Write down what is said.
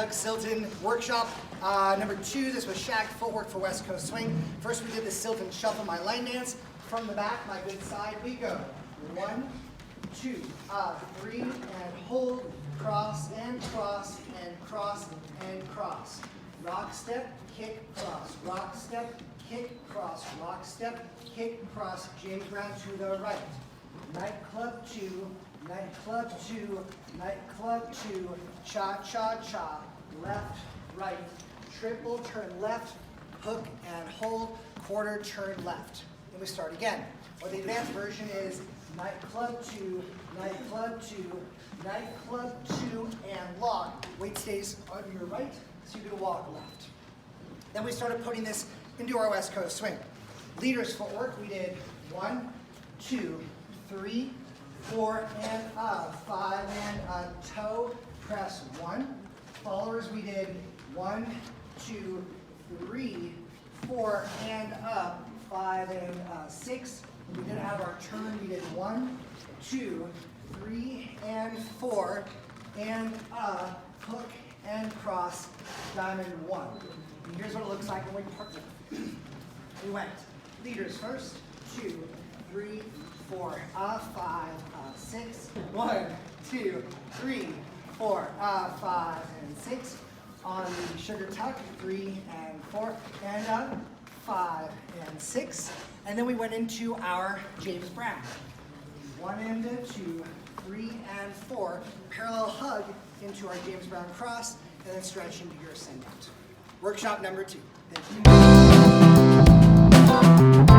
Shag, Silton workshop. Number 2, this was Shag Footwork for West Coast Swing. First we did the Silton Shuffle My Line Dance. From the back, my good side, we go. 1, 2, 3, and hold, cross, and cross, and cross, and cross. Rock step, kick, cross, rock step, kick, cross, rock step, kick, cross, James Brown to the right. Nightclub 2, nightclub 2, nightclub 2, cha, cha, cha, left, right, triple turn left, hook and hold, quarter turn left. Then we start again. Or the advanced version is nightclub 2, nightclub 2, nightclub 2, and lock. Weight stays on your right, so you're going to walk left. Then we started putting this into our West Coast swing. Leaders footwork, we did 1, 2, 3, 4, and up, 5, and a toe, press 1. Followers, we did 1, 2, 3, 4, and up, 5, and 6. We did have our turn, we did 1, 2, 3, and 4, and up, hook and cross, diamond 1. And here's what it looks like when we partner. We went leaders first, 2, 3, 4, 5, 6. 1, 2, 3, 4, 5, and 6. On the sugar tuck, 3 and 4, and up, 5 and 6. And then we went into our James Brown. 1 and 2, 3 and 4. Parallel hug into our James Brown cross, and then stretch into your ascendant. Workshop number 2. Thank you.